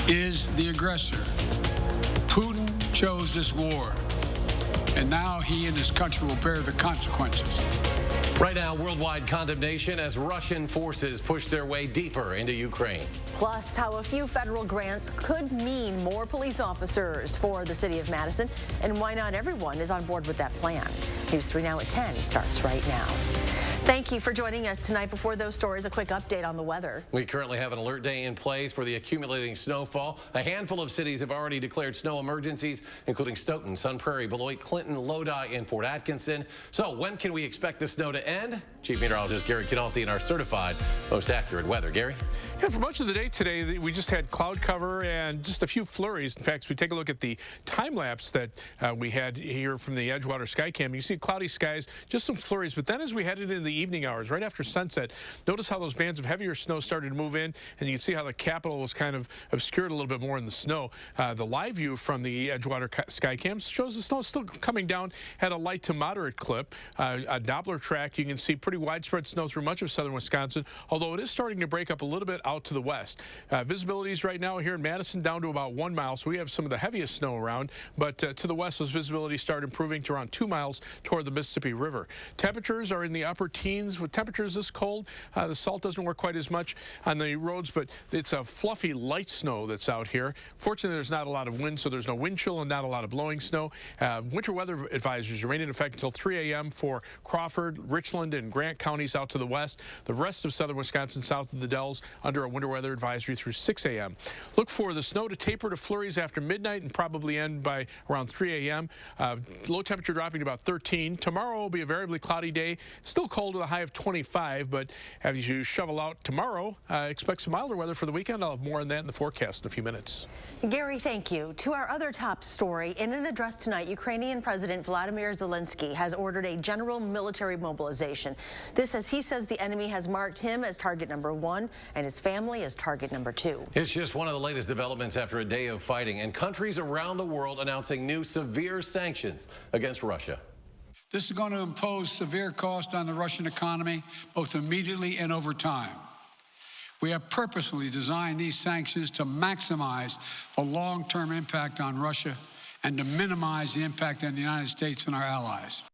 is the aggressor. Putin chose this war, and now he and his country will bear the consequences. Right now, worldwide condemnation as Russian forces push their way deeper into Ukraine. Plus, how a few federal grants could mean more police officers for the city of Madison, and why not everyone is on board with that plan. News 3 Now at 10 starts right now. Thank you for joining us tonight. Before those stories, a quick update on the weather. We currently have an alert day in place for the accumulating snowfall. A handful of cities have already declared snow emergencies, including Stoughton, Sun Prairie, Beloit, Clinton, Lodi, and Fort Atkinson. So when can we expect the snow to end? Chief Meteorologist Gary Canalti and our certified most accurate weather. Gary? Yeah, for much of the day today, we just had cloud cover and just a few flurries. In fact, as we take a look at the time lapse that we had here from the Edgewater Skycam, you see cloudy skies, just some flurries. But then as we headed into the evening hours, right after sunset, notice how those bands of heavier snow started to move in, and you can see how the Capitol was kind of obscured a little bit more in the snow. The live view from the Edgewater Skycam shows the snow still coming down at a light to moderate clip. A Doppler track, you can see pretty widespread snow through much of southern Wisconsin, although it is starting to break up a little bit out to the west. Visibilities right now here in Madison down to about 1 mile, so we have some of the heaviest snow around, but to the west, those visibilities start improving to around 2 miles toward the Mississippi River. Temperatures are in the upper teens. With temperatures this cold, the salt doesn't work quite as much on the roads, but it's a fluffy light snow that's out here. Fortunately, there's not a lot of wind, so there's no wind chill and not a lot of blowing snow. Winter weather advisories remain in effect until 3 a.m. for Crawford, Richland, and Grant counties out to the west. The rest of southern Wisconsin south of the Dells under a winter weather advisory through 6 a.m. Look for the snow to taper to flurries after midnight and probably end by around 3 a.m. Low temperature dropping to about 13. Tomorrow will be a variably cloudy day. Still cold with a high of 25, but as you shovel out tomorrow, expect some milder weather for the weekend. I'll have more on that in the forecast in a few minutes. Gary, thank you. To our other top story, in an address tonight, Ukrainian President Vladimir Zelensky has ordered a general military mobilization. This as he says the enemy has marked him as target number 1 and his family as target number 2. It's just one of the latest developments after a day of fighting and countries around the world announcing new severe sanctions against Russia. This is going to impose severe cost on the Russian economy, both immediately and over time. We have purposely designed these sanctions to maximize the long-term impact on Russia and to minimize the impact on the United States and our allies.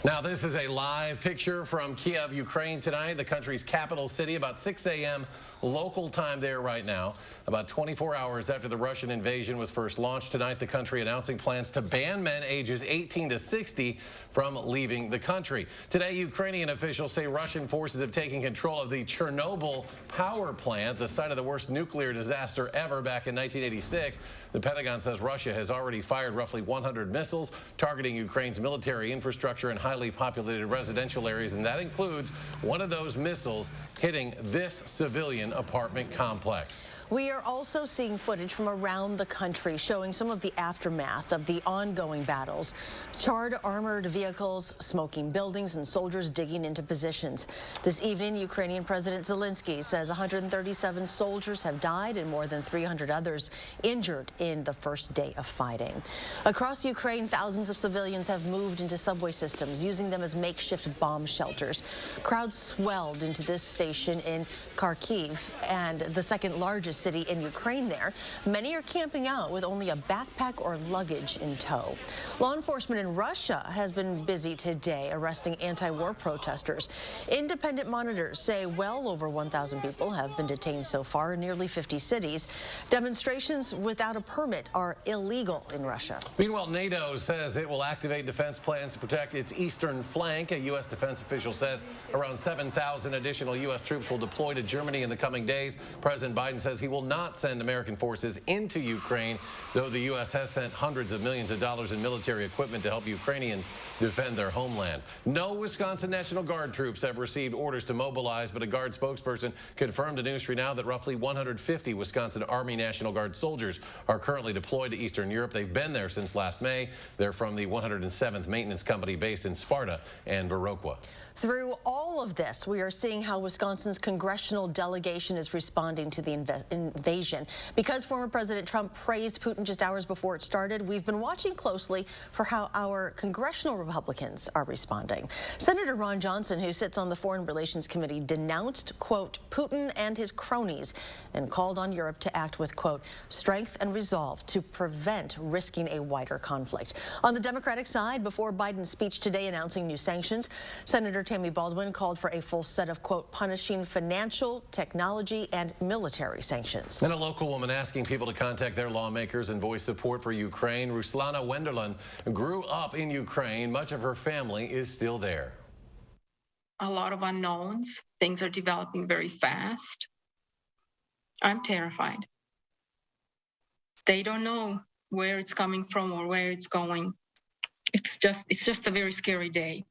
Now, this is a live picture from Kiev, Ukraine tonight, the country's capital city, about 6 a.m. local time there right now. About 24 hours after the Russian invasion was first launched tonight, the country announcing plans to ban men ages 18 to 60 from leaving the country. Today, Ukrainian officials say Russian forces have taken control of the Chernobyl power plant, the site of the worst nuclear disaster ever back in 1986. The Pentagon says Russia has already fired roughly 100 missiles targeting Ukraine's military infrastructure and highly populated residential areas, and that includes one of those missiles hitting this civilian apartment complex. We are also seeing footage from around the country showing some of the aftermath of the ongoing battles. Charred armored vehicles, smoking buildings, and soldiers digging into positions. This evening, Ukrainian President Zelensky says 137 soldiers have died and more than 300 others injured in the first day of fighting. Across Ukraine, thousands of civilians have moved into subway systems, using them as makeshift bomb shelters. Crowds swelled into this station in Kharkiv, and the second largest city in Ukraine there. Many are camping out with only a backpack or luggage in tow. Law enforcement in Russia has been busy today arresting anti-war protesters. Independent monitors say well over 1,000 people have been detained so far in nearly 50 cities. Demonstrations without a permit are illegal in Russia. Meanwhile, Nato says it will activate defense plans to protect its eastern flank. A U.S. defense official says around 7,000 additional U.S. troops will deploy to Germany in the coming days. President Biden says he will not send American forces into Ukraine, though the U.S. has sent hundreds of millions of dollars in military equipment to help Ukrainians defend their homeland. No Wisconsin National Guard troops have received orders to mobilize, but a Guard spokesperson confirmed to News 3 Now that roughly 150 Wisconsin Army National Guard soldiers are currently deployed to Eastern Europe. They've been there since last May. They're from the 107th Maintenance Company based in in Sparta and Viroqua. Through all of this, we are seeing how Wisconsin's congressional delegation is responding to the invasion. Because former President Trump praised Putin just hours before it started, we've been watching closely for how our congressional Republicans are responding. Senator Ron Johnson, who sits on the Foreign Relations Committee, denounced, quote, Putin and his cronies and called on Europe to act with, quote, strength and resolve to prevent risking a wider conflict. On the Democratic side, before Biden's speech today announcing new sanctions, Senator Tammy Baldwin called for a full set of, quote, punishing financial, technology, and military sanctions. And a local woman asking people to contact their lawmakers and voice support for Ukraine. Ruslana Wenderlin grew up in Ukraine. Much of her family is still there. A lot of unknowns. Things are developing very fast. I'm terrified. They don't know where it's coming from or where it's going. It's just a very scary day.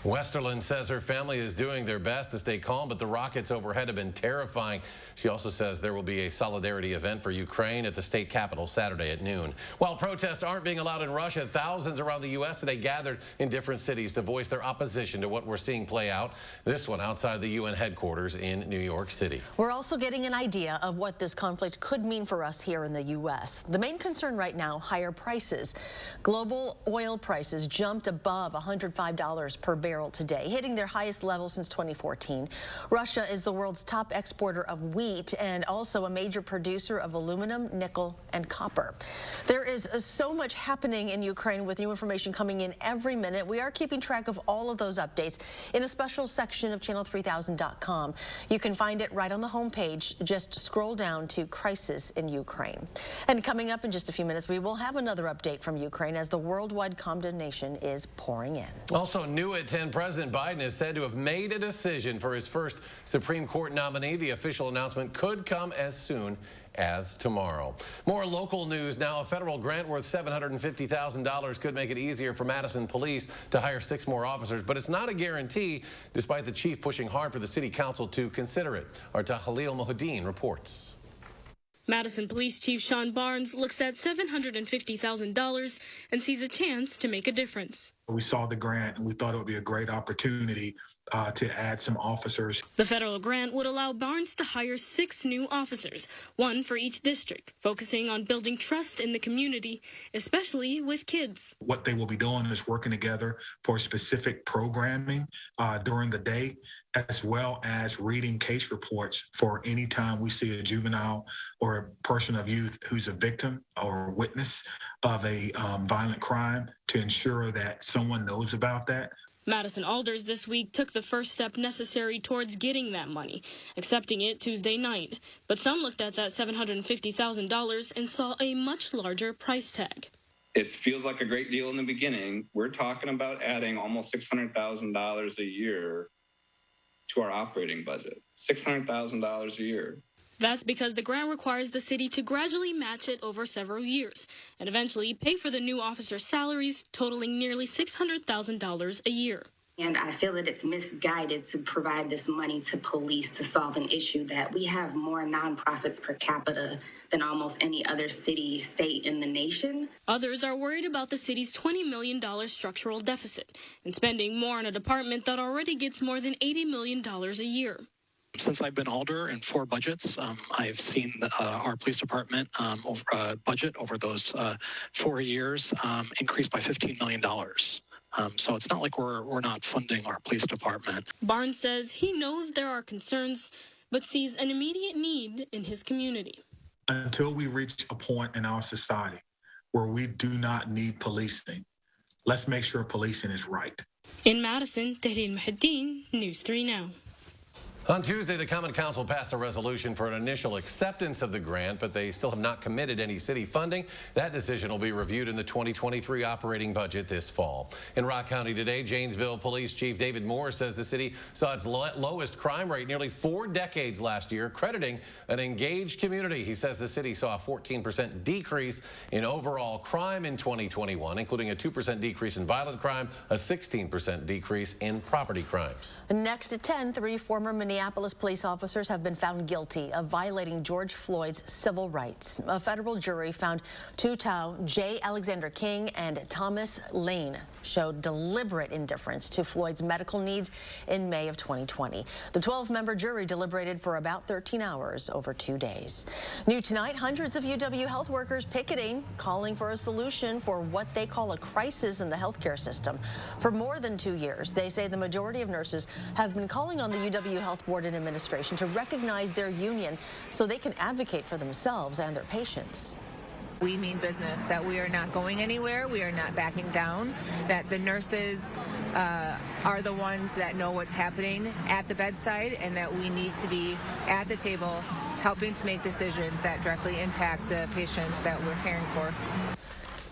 Westerland says her family is doing their best to stay calm, but the rockets overhead have been terrifying. She also says there will be a solidarity event for Ukraine at the state capitol Saturday at noon. While protests aren't being allowed in Russia, thousands around the U.S. today gathered in different cities to voice their opposition to what we're seeing play out. This one outside the UN headquarters in New York City. We're also getting an idea of what this conflict could mean for us here in the U.S. The main concern right now, higher prices. Global oil prices jumped above $105 per barrel today, hitting their highest level since 2014. Russia is the world's top exporter of wheat and also a major producer of aluminum, nickel, and copper. There is so much happening in Ukraine with new information coming in every minute. We are keeping track of all of those updates in a special section of channel3000.com. You can find it right on the homepage. Just scroll down to Crisis in Ukraine. And coming up in just a few minutes, we will have another update from Ukraine as the worldwide condemnation is pouring in. Also new at 10, President Biden is said to have made a decision for his first Supreme Court nominee. The official announcement could come as soon as tomorrow. More local news now. A federal grant worth $750,000 could make it easier for Madison police to hire 6 more officers, but it's not a guarantee, despite the chief pushing hard for the city council to consider it. Our Tahalil Mohideen reports. Madison Police Chief Sean Barnes looks at $750,000 and sees a chance to make a difference. We saw the grant and we thought it would be a great opportunity to add some officers. The federal grant would allow Barnes to hire 6 new officers, 1 for each district, focusing on building trust in the community, especially with kids. What they will be doing is working together for specific programming during the day, as well as reading case reports for any time we see a juvenile or a person of youth who's a victim or a witness of a violent crime, to ensure that someone knows about that. Madison Alders this week took the first step necessary towards getting that money, accepting it Tuesday night. But some looked at that $750,000 and saw a much larger price tag. It feels like a great deal in the beginning. We're talking about adding almost $600,000 a year to our operating budget. $600,000 a year. That's because the grant requires the city to gradually match it over several years and eventually pay for the new officers' salaries, totaling nearly $600,000 a year. And I feel that it's misguided to provide this money to police to solve an issue that we have more nonprofits per capita than almost any other city, state in the nation. Others are worried about the city's $20 million structural deficit and spending more on a department that already gets more than $80 million a year. Since I've been alder in 4 budgets, I've seen our police department budget over those 4 years increase by $15 million. So it's not like we're not funding our police department. Barnes says he knows there are concerns, but sees an immediate need in his community. Until we reach a point in our society where we do not need policing, let's make sure policing is right. In Madison, Tahlil Mohideen, News 3 Now. On Tuesday, the Common Council passed a resolution for an initial acceptance of the grant, but they still have not committed any city funding. That decision will be reviewed in the 2023 operating budget this fall. In Rock County today, Janesville Police Chief David Moore says the city saw its lowest crime rate nearly 4 decades last year, crediting an engaged community. He says the city saw a 14% decrease in overall crime in 2021, including a 2% decrease in violent crime, a 16% decrease in property crimes. Next at 10, 3 former Minneapolis Minneapolis police officers have been found guilty of violating George Floyd's civil rights. A federal jury found Tou Thao, J. Alexander King, and Thomas Lane showed deliberate indifference to Floyd's medical needs in May of 2020. The 12-member jury deliberated for about 13 hours over 2 days. New tonight, hundreds of UW health workers picketing, calling for a solution for what they call a crisis in the healthcare system. For more than 2 years, they say the majority of nurses have been calling on the UW Health Board and administration to recognize their union so they can advocate for themselves and their patients. We mean business, that we are not going anywhere, we are not backing down, that the nurses are the ones that know what's happening at the bedside, and that we need to be at the table helping to make decisions that directly impact the patients that we're caring for.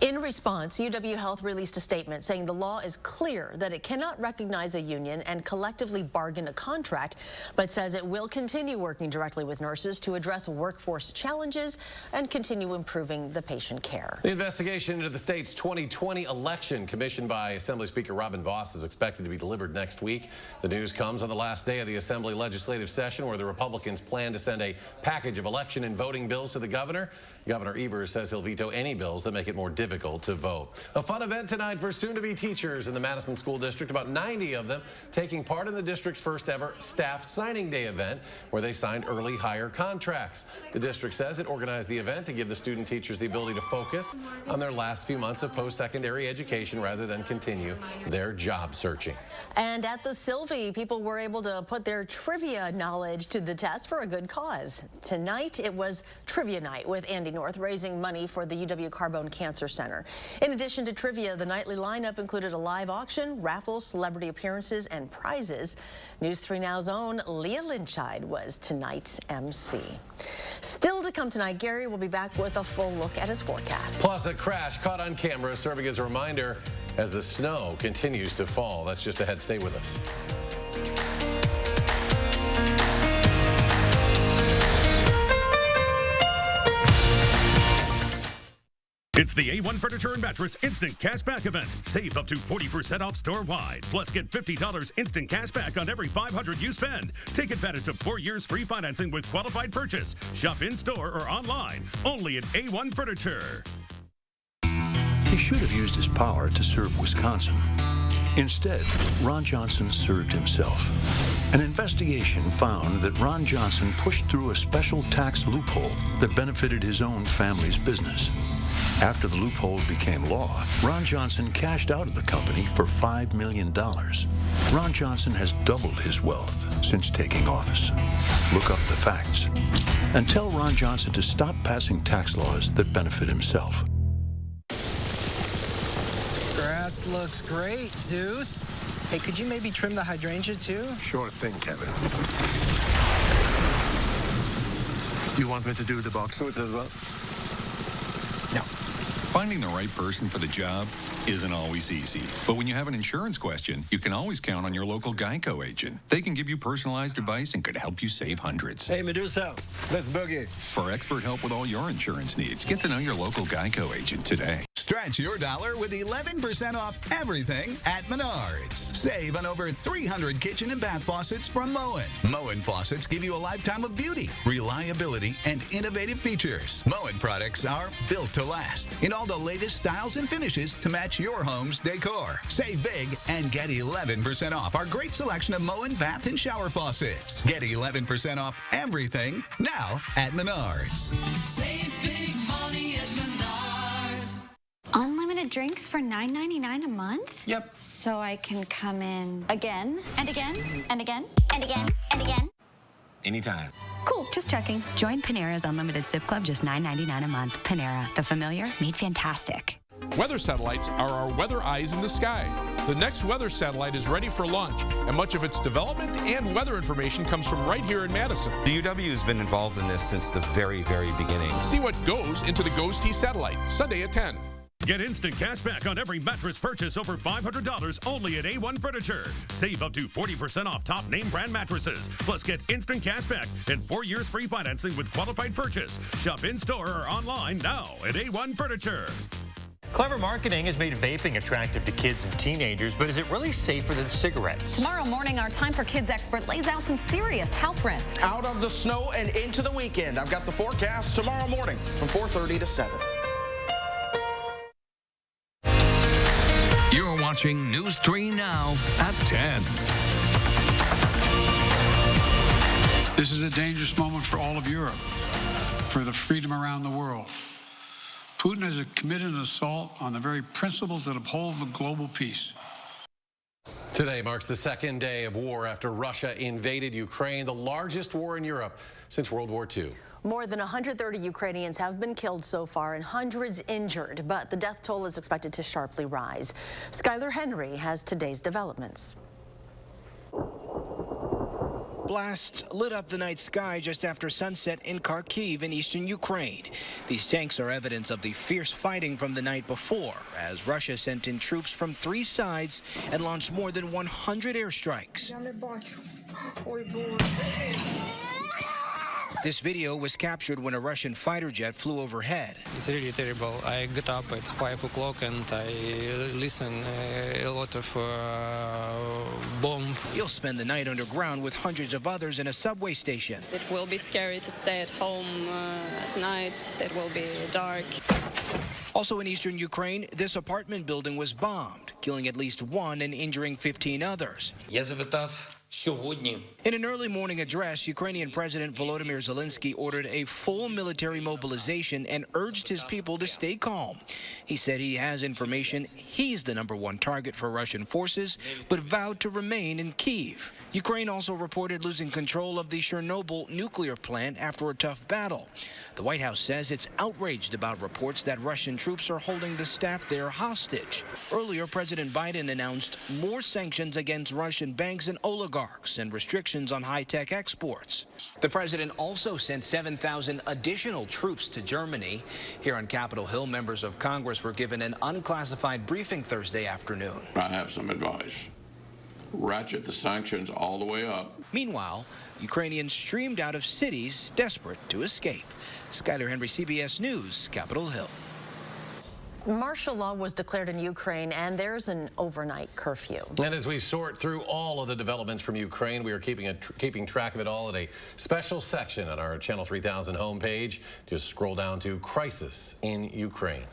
In response, UW Health released a statement saying the law is clear that it cannot recognize a union and collectively bargain a contract, but says it will continue working directly with nurses to address workforce challenges and continue improving the patient care. The investigation into the state's 2020 election, commissioned by Assembly Speaker Robin Vos, is expected to be delivered next week. The news comes on the last day of the Assembly legislative session, where the Republicans plan to send a package of election and voting bills to the governor. Governor Evers says he'll veto any bills that make it more difficult to vote. A fun event tonight for soon-to-be teachers in the Madison School District. About 90 of them taking part in the district's first ever Staff Signing Day event, where they signed early hire contracts. The district says it organized the event to give the student teachers the ability to focus on their last few months of post-secondary education rather than continue their job searching. And at the Sylvie, people were able to put their trivia knowledge to the test for a good cause. Tonight, it was trivia night with Andy North, raising money for the UW Carbone Cancer Center. In addition to trivia, the nightly lineup included a live auction, raffles, celebrity appearances, and prizes. News 3 Now's own Leah Lynchide was tonight's MC. Still to come tonight, Gary will be back with a full look at his forecast. Plus, a crash caught on camera serving as a reminder as the snow continues to fall. That's just ahead. Stay with us. It's the A1 Furniture and Mattress Instant Cashback event. Save up to 40% off store-wide. Plus, get $50 instant cash back on every $500 you spend. Take advantage of 4 years free financing with qualified purchase. Shop in-store or online. Only at A1 Furniture. He should have used his power to serve Wisconsin. Instead, Ron Johnson served himself. An investigation found that Ron Johnson pushed through a special tax loophole that benefited his own family's business. After the loophole became law, Ron Johnson cashed out of the company for $5 million. Ron Johnson has doubled his wealth since taking office. Look up the facts and tell Ron Johnson to stop passing tax laws that benefit himself. Grass looks great, Zeus. Hey, could you maybe trim the hydrangea too? Sure thing, Kevin. You want me to do the box suits as well? No. Finding the right person for the job isn't always easy. But when you have an insurance question, you can always count on your local Geico agent. They can give you personalized advice and could help you save hundreds. Hey, Medusa, let's boogie. For expert help with all your insurance needs, get to know your local Geico agent today. Stretch your dollar with 11% off everything at Menards. Save on over 300 kitchen and bath faucets from Moen. Moen faucets give you a lifetime of beauty, reliability, and innovative features. Moen products are built to last in all the latest styles and finishes to match your home's decor. Save big and get 11% off our great selection of Moen bath and shower faucets. Get 11% off everything now at Menards. Save big money at Menards. Unlimited drinks for $9.99 a month? Yep. So I can come in again and again and again and again and again? Anytime. Cool, just checking. Join Panera's Unlimited Sip Club, just $9.99 a month. Panera, the familiar made fantastic. Weather satellites are our weather eyes in the sky. The next weather satellite is ready for launch, and much of its development and weather information comes from right here in Madison. The UW has been involved in this since the very, very beginning. See what goes into the GOES-T satellite, Sunday at 10. Get instant cash back on every mattress purchase over $500 only at A1 Furniture. Save up to 40% off top name brand mattresses. Plus, get instant cash back and 4 years free financing with qualified purchase. Shop in-store or online now at A1 Furniture. Clever marketing has made vaping attractive to kids and teenagers, but is it really safer than cigarettes? Tomorrow morning, our Time for Kids expert lays out some serious health risks. Out of the snow and into the weekend. I've got the forecast tomorrow morning from 4:30 to 7. You're watching News 3 Now at 10. This is a dangerous moment for all of Europe, for the freedom around the world. Putin has committed an assault on the very principles that uphold the global peace. Today marks the second day of war after Russia invaded Ukraine, the largest war in Europe since World War II. More than 130 Ukrainians have been killed so far and hundreds injured, but the death toll is expected to sharply rise. Skylar Henry has today's developments. Blasts lit up the night sky just after sunset in Kharkiv in eastern Ukraine. These tanks are evidence of the fierce fighting from the night before, as Russia sent in troops from 3 sides and launched more than 100 airstrikes. This video was captured when a Russian fighter jet flew overhead. It's really terrible. I got up at 5 o'clock and I listen a lot of bomb. You'll spend the night underground with hundreds of others in a subway station. It will be scary to stay at home at night. It will be dark. Also in eastern Ukraine, this apartment building was bombed, killing at least 1 and injuring 15 others. In an early morning address, Ukrainian President Volodymyr Zelensky ordered a full military mobilization and urged his people to stay calm. He said he has information he's the #1 target for Russian forces, but vowed to remain in Kyiv. Ukraine also reported losing control of the Chernobyl nuclear plant after a tough battle. The White House says it's outraged about reports that Russian troops are holding the staff there hostage. Earlier, President Biden announced more sanctions against Russian banks and oligarchs and restrictions on high-tech exports. The president also sent 7,000 additional troops to Germany. Here on Capitol Hill, members of Congress were given an unclassified briefing Thursday afternoon. I have some advice. Ratchet the sanctions all the way up. Meanwhile, Ukrainians streamed out of cities desperate to escape. Skylar Henry, CBS News, Capitol Hill. Martial law was declared in Ukraine, and there's an overnight curfew. And as we sort through all of the developments from Ukraine, we are keeping track of it all at a special section on our Channel 3000 homepage. Just scroll down to Crisis in Ukraine.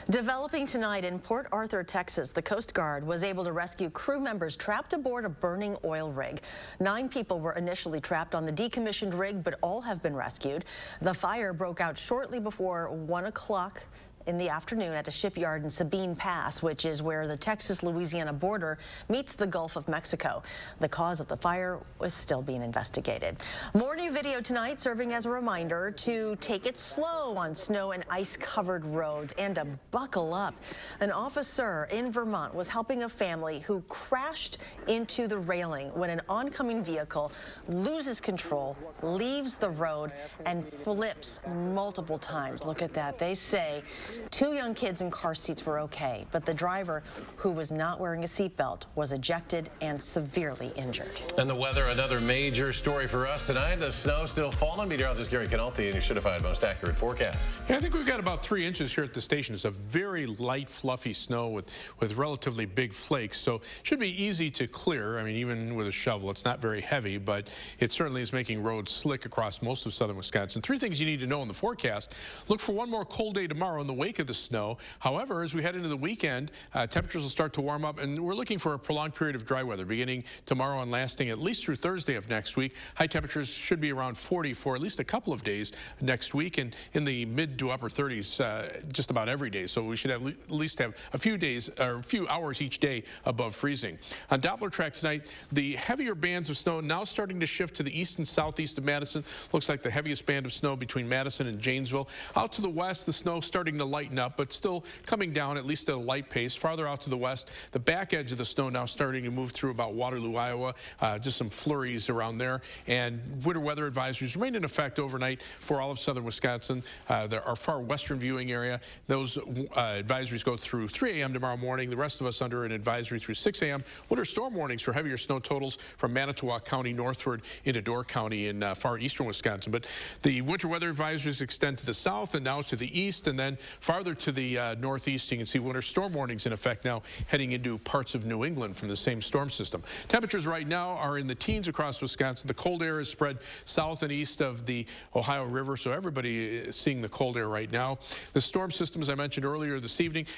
Developing tonight in Port Arthur, Texas, the Coast Guard was able to rescue crew members trapped aboard a burning oil rig. 9 people were initially trapped on the decommissioned rig, but all have been rescued. The fire broke out shortly before 1 o'clock in the afternoon at a shipyard in Sabine Pass, which is where the Texas-Louisiana border meets the Gulf of Mexico. The cause of the fire was still being investigated. More new video tonight serving as a reminder to take it slow on snow and ice-covered roads and to buckle up. An officer in Vermont was helping a family who crashed into the railing when an oncoming vehicle loses control, leaves the road, and flips multiple times. Look at that. They say 2 young kids in car seats were okay, but the driver, who was not wearing a seatbelt, was ejected and severely injured. And the weather, another major story for us tonight. The snow still falling. Meteorologist Gary Canalti and your certified most accurate forecast. Yeah, I think we've got about 3 inches here at the station. It's a very light, fluffy snow with relatively big flakes, so it should be easy to clear. I mean, even with a shovel, it's not very heavy, but it certainly is making roads slick across most of southern Wisconsin. 3 things you need to know in the forecast. Look for one more cold day tomorrow in the wake of the snow. However, as we head into the weekend, temperatures will start to warm up, and we're looking for a prolonged period of dry weather beginning tomorrow and lasting at least through Thursday of next week. High temperatures should be around 40 for at least a couple of days next week, and in the mid to upper 30s just about every day. So we should have at least have a few days or a few hours each day above freezing. On Doppler track tonight, the heavier bands of snow now starting to shift to the east and southeast of Madison. Looks like the heaviest band of snow between Madison and Janesville. Out to the west, the snow starting to lighten up, but still coming down at least at a light pace. Farther out to the west, the back edge of the snow now starting to move through about Waterloo, Iowa. Just some flurries around there. And winter weather advisories remain in effect overnight for all of southern Wisconsin. Our far western viewing area, those advisories go through 3 a.m. tomorrow morning. The rest of us under an advisory through 6 a.m. Winter storm warnings for heavier snow totals from Manitowoc County northward into Door County in far eastern Wisconsin. But the winter weather advisories extend to the south and now to the east, and then Farther to the northeast, you can see winter storm warnings in effect now heading into parts of New England from the same storm system. Temperatures right now are in the teens across Wisconsin. The cold air is spread south and east of the Ohio River, so everybody is seeing the cold air right now. The storm system, as I mentioned earlier this evening,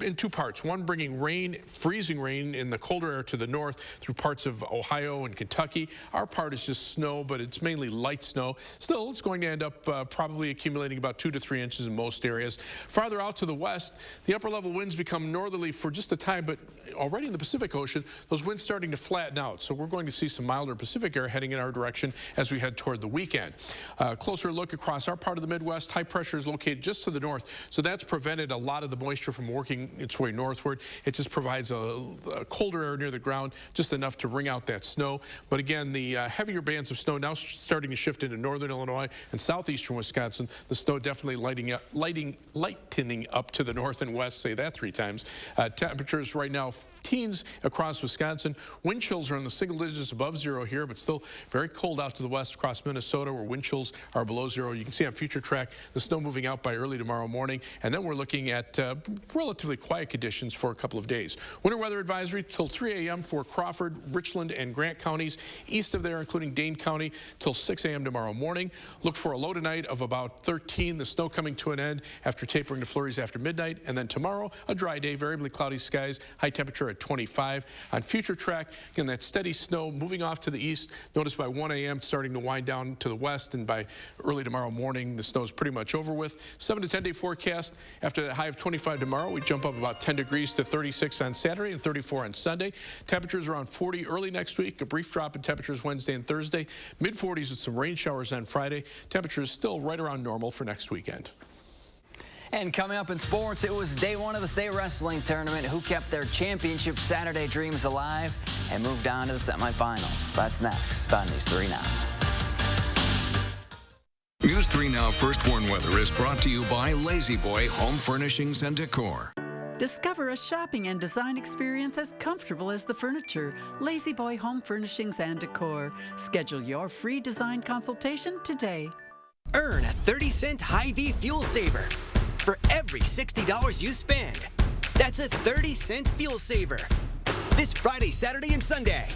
in two parts. One bringing rain, freezing rain in the colder air to the north through parts of Ohio and Kentucky. Our part is just snow, but it's mainly light snow. Still, it's going to end up probably accumulating about 2 to 3 inches in most areas. Farther out to the west, the upper level winds become northerly for just a time, but already in the Pacific Ocean, those winds starting to flatten out. So we're going to see some milder Pacific air heading in our direction as we head toward the weekend. Closer look across our part of the Midwest. High pressure is located just to the north, so that's prevented a lot of the moisture from working its way northward. It just provides a colder air near the ground, just enough to wring out that snow. But again, the heavier bands of snow now starting to shift into northern Illinois and southeastern Wisconsin. The snow definitely lightening up to the north and west, say that 3 times. Temperatures right now teens across Wisconsin. Wind chills are in the single digits above zero here, but still very cold out to the west across Minnesota, where wind chills are below zero. You can see on Future Track the snow moving out by early tomorrow morning, and then we're looking at relatively quiet conditions for a couple of days. Winter weather advisory till 3 a.m. for Crawford, Richland, and Grant counties. East of there, including Dane County, till 6 a.m. tomorrow morning. Look for a low tonight of about 13. The snow coming to an end after tapering to flurries after midnight. And then tomorrow, a dry day, variably cloudy skies, high temperature at 25. On Future Track, again, that steady snow moving off to the east. Notice by 1 a.m. starting to wind down to the west, and by early tomorrow morning, the snow is pretty much over with. 7 to 10 day forecast. After that high of 25 tomorrow, we jump up about 10 degrees to 36 on Saturday and 34 on Sunday. Temperatures around 40 early next week. A brief drop in temperatures Wednesday and Thursday. Mid-40s with some rain showers on Friday. Temperatures still right around normal for next weekend. And coming up in sports, it was day 1 of the state wrestling tournament. Who kept their championship Saturday dreams alive and moved on to the semifinals? That's next on News 3 Now. News 3 Now First Warn Weather is brought to you by Lazy Boy Home Furnishings and Decor. Discover a shopping and design experience as comfortable as the furniture. Lazy Boy Home Furnishings and Decor. Schedule your free design consultation today. Earn a 30-cent Hy-Vee fuel saver for every $60 you spend. That's a 30-cent fuel saver. This Friday, Saturday, and Sunday.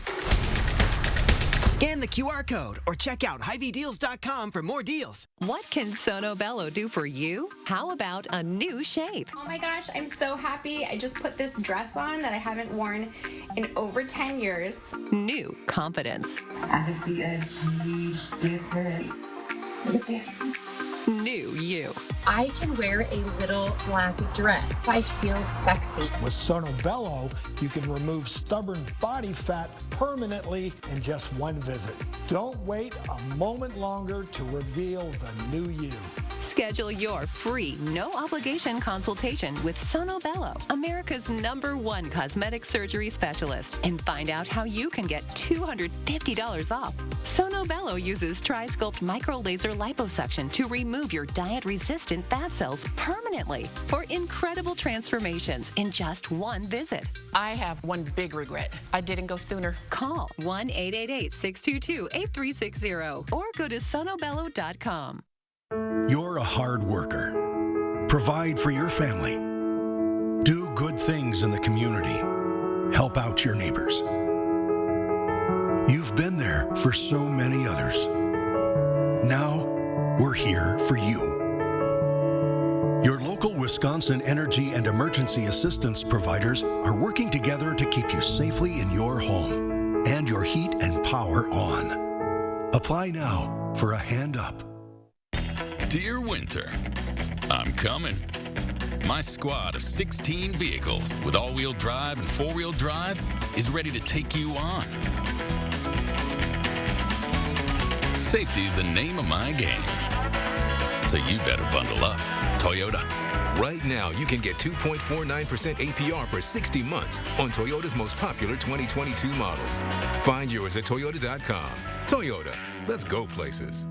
Scan the QR code or check out HyVeeDeals.com for more deals. What can Sono Bello do for you? How about a new shape? Oh my gosh, I'm so happy. I just put this dress on that I haven't worn in over 10 years. New confidence. I can see a huge difference. Look at this. New you. I can wear a little black dress. I feel sexy. With Sono Bello, you can remove stubborn body fat permanently in just 1 visit. Don't wait a moment longer to reveal the new you. Schedule your free, no-obligation consultation with Sono Bello, America's #1 cosmetic surgery specialist, and find out how you can get $250 off. Sono Bello uses Tri-Sculpt micro-laser liposuction to remove your diet-resistant fat cells permanently for incredible transformations in just 1 visit. I have one big regret. I didn't go sooner. Call 1-888-622-8360 or go to sonobello.com. You're a hard worker. Provide for your family. Do good things in the community. Help out your neighbors. You've been there for so many others. Now, we're here for you. Your local Wisconsin energy and emergency assistance providers are working together to keep you safely in your home and your heat and power on. Apply now for a hand up. Dear Winter, I'm coming. My squad of 16 vehicles with all-wheel drive and four-wheel drive is ready to take you on. Safety's the name of my game. So you better bundle up. Toyota. Right now, you can get 2.49% APR for 60 months on Toyota's most popular 2022 models. Find yours at Toyota.com. Toyota, let's go places.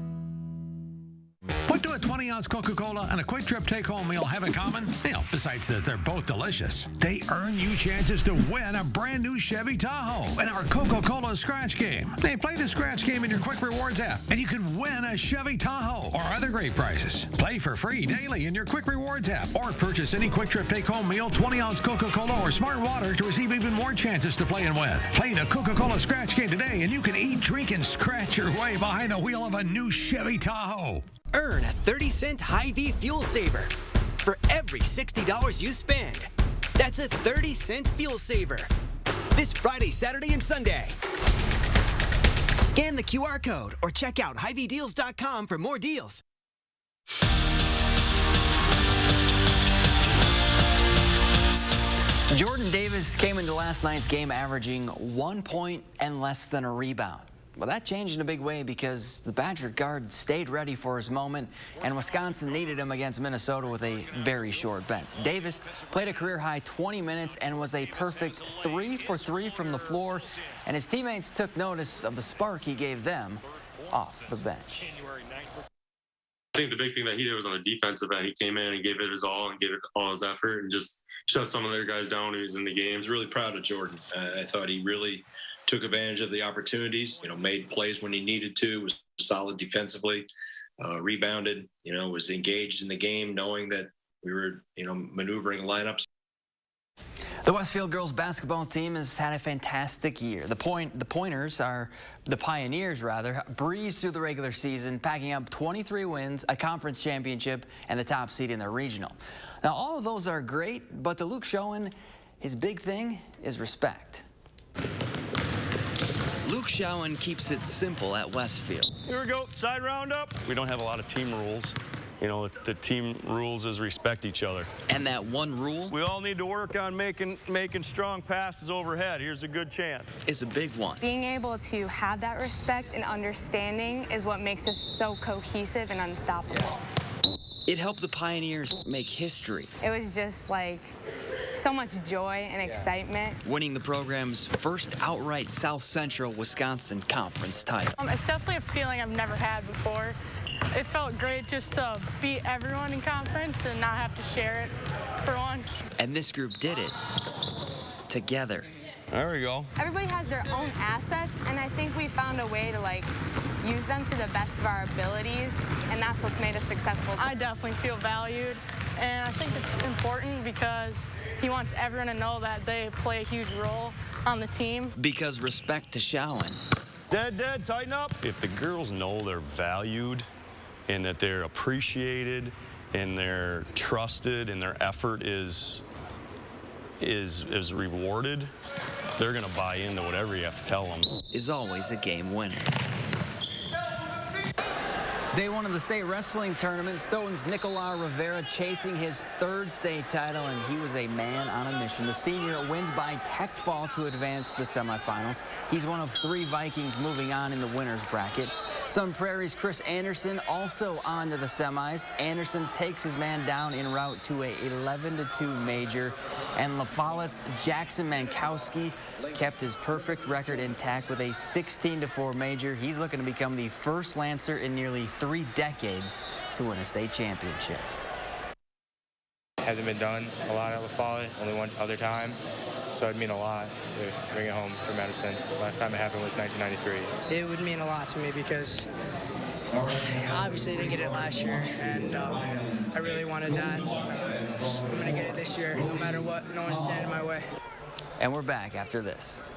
Put What do a 20-ounce Coca-Cola and a Quick Trip take-home meal have in common? Besides that they're both delicious, they earn you chances to win a brand new Chevy Tahoe in our Coca-Cola Scratch Game. They play the Scratch Game in your Quick Rewards app, and you could win a Chevy Tahoe or other great prizes. Play for free daily in your Quick Rewards app, or purchase any Quick Trip take-home meal, 20-ounce Coca-Cola, or Smart Water to receive even more chances to play and win. Play the Coca-Cola Scratch Game today, and you can eat, drink, and scratch your way behind the wheel of a new Chevy Tahoe. Earn a 30-cent Hy-Vee fuel saver for every $60 you spend. That's a 30-cent fuel saver. This Friday, Saturday, and Sunday. Scan the QR code or check out HyVeeDeals.com for more deals. Jordan Davis came into last night's game averaging 1 point and less than a rebound. Well, that changed in a big way because the Badger guard stayed ready for his moment, and Wisconsin needed him against Minnesota with a very short bench. Davis played a career-high 20 minutes and was a perfect 3 for 3 from the floor, and his teammates took notice of the spark he gave them off the bench. I think the big thing that he did was on the defensive end. He came in and gave it his all and gave it all his effort and just shut some of their guys down when he was in the game. I was really proud of Jordan. I thought he really took advantage of the opportunities, made plays when he needed to, was solid defensively, rebounded, was engaged in the game, knowing that we were, maneuvering lineups. The Westfield girls basketball team has had a fantastic year. The Pioneers breezed through the regular season, packing up 23 wins, a conference championship, and the top seed in their regional. Now, all of those are great, but to Luke Schoen, his big thing is respect. Luke Schoen keeps it simple at Westfield. Here we go, side roundup. We don't have a lot of team rules. The team rules is respect each other. And that one rule? We all need to work on making strong passes overhead. Here's a good chance. It's a big one. Being able to have that respect and understanding is what makes us so cohesive and unstoppable. It helped the Pioneers make history. It was just like so much joy and excitement. Winning the program's first outright South Central Wisconsin Conference title. It's definitely a feeling I've never had before. It felt great just to beat everyone in conference and not have to share it for once. And this group did it together. There we go. Everybody has their own assets, and I think we found a way to use them to the best of our abilities, and that's what's made us successful. I definitely feel valued, and I think it's important because he wants everyone to know that they play a huge role on the team. Because respect to Schoen. Dead, tighten up. If the girls know they're valued and that they're appreciated and they're trusted and their effort is rewarded, they're going to buy into whatever you have to tell them. Is always a game winner. Day one of the state wrestling tournament, Stoughton's Nicolas Rivera chasing his third state title, and he was a man on a mission. The senior wins by tech fall to advance to the semifinals. He's one of 3 Vikings moving on in the winner's bracket. Sun Prairie's Chris Anderson also on to the semis. Anderson takes his man down en route to a 11-2 major. And La Follette's Jackson Mankowski kept his perfect record intact with a 16-4 major. He's looking to become the first Lancer in nearly 3 decades to win a state championship. Hasn't been done a lot at La Follette, only one other time. So it'd mean a lot to bring it home for Madison. Last time it happened was 1993. It would mean a lot to me because obviously I didn't get it last year, and I really wanted that. I'm going to get it this year, no matter what. No one's standing in my way. And we're back after this.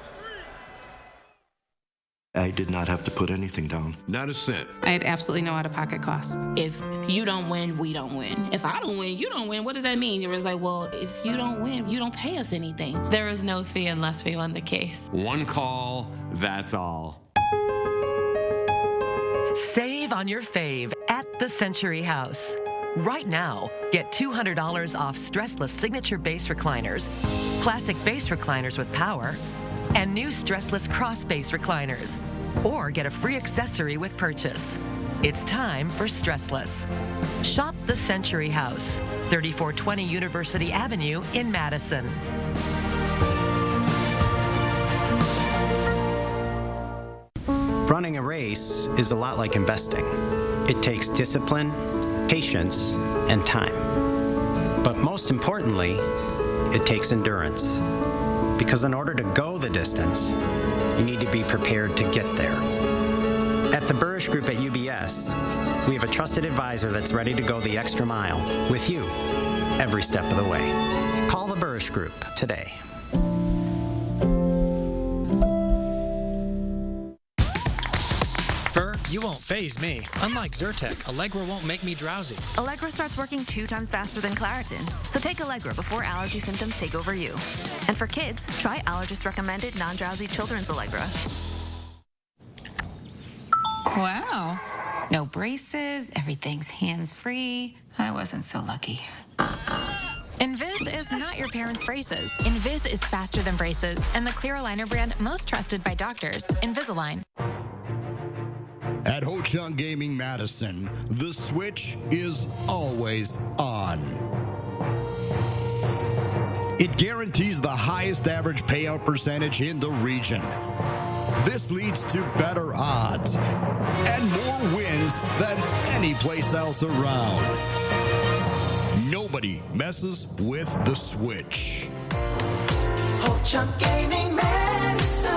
I did not have to put anything down. Not a cent. I had absolutely no out-of-pocket costs. If you don't win, we don't win. If I don't win, you don't win. What does that mean? It was like, well, if you don't win, you don't pay us anything. There was no fee unless we won the case. One call, that's all. Save on your fave at the Century House. Right now, get $200 off stressless signature base recliners, classic base recliners with power, and new stressless cross base recliners. Or get a free accessory with purchase. It's time for stressless. Shop the Century House, 3420 University Avenue in Madison. Running a race is a lot like investing. It takes discipline, patience, and time. But most importantly, it takes endurance. Because in order to go the distance, you need to be prepared to get there. At the Burrish Group at UBS, we have a trusted advisor that's ready to go the extra mile with you every step of the way. Call the Burrish Group today. You won't faze me. Unlike Zyrtec, Allegra won't make me drowsy. Allegra starts working 2 times faster than Claritin. So take Allegra before allergy symptoms take over you. And for kids, try allergist-recommended non-drowsy children's Allegra. Wow. No braces, everything's hands-free. I wasn't so lucky. Invis is not your parents' braces. Invis is faster than braces and the clear aligner brand most trusted by doctors, Invisalign. At Ho Chunk Gaming Madison, the switch is always on. It guarantees the highest average payout percentage in the region. This leads to better odds and more wins than any place else around. Nobody messes with the switch. Ho Chunk Gaming Madison.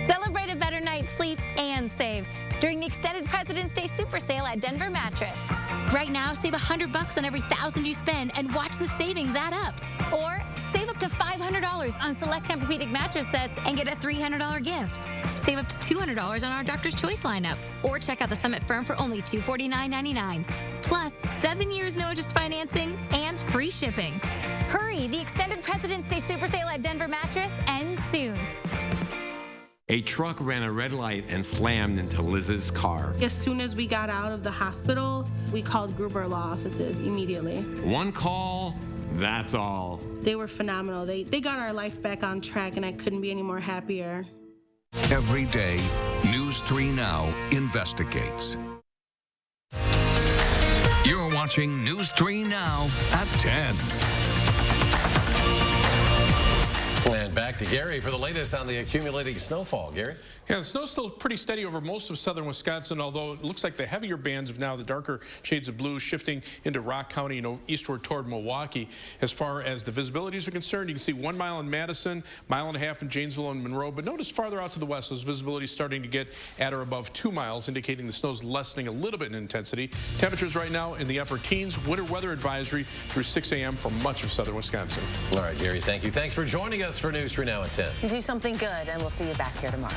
Celebrate a better night's sleep and save during the extended President's Day Super Sale at Denver Mattress. Right now, save $100 on every $1,000 you spend and watch the savings add up. Or save up to $500 on select Tempur-Pedic mattress sets and get a $300 gift. Save up to $200 on our Doctor's Choice lineup. Or check out the Summit Firm for only $249.99. Plus, 7 years no-interest financing and free shipping. Hurry, the extended President's Day Super Sale at Denver Mattress ends soon. A truck ran a red light and slammed into Liz's car. As soon as we got out of the hospital, we called Gruber Law Offices immediately. One call, that's all. They were phenomenal. They got our life back on track, and I couldn't be any more happier. Every day, News 3 Now investigates. You're watching News 3 Now at 10. And back to Gary for the latest on the accumulating snowfall. Gary? Yeah, the snow's still pretty steady over most of southern Wisconsin, although it looks like the heavier bands of now the darker shades of blue shifting into Rock County and eastward toward Milwaukee. As far as the visibilities are concerned, you can see 1 mile in Madison, 1.5 miles in Janesville and Monroe, but notice farther out to the west, those visibilities starting to get at or above 2 miles, indicating the snow's lessening a little bit in intensity. Temperatures right now in the upper teens, winter weather advisory through 6 a.m. for much of southern Wisconsin. All right, Gary, thank you. Thanks for joining us for News 3 Now at 10. Do something good, and we'll see you back here tomorrow.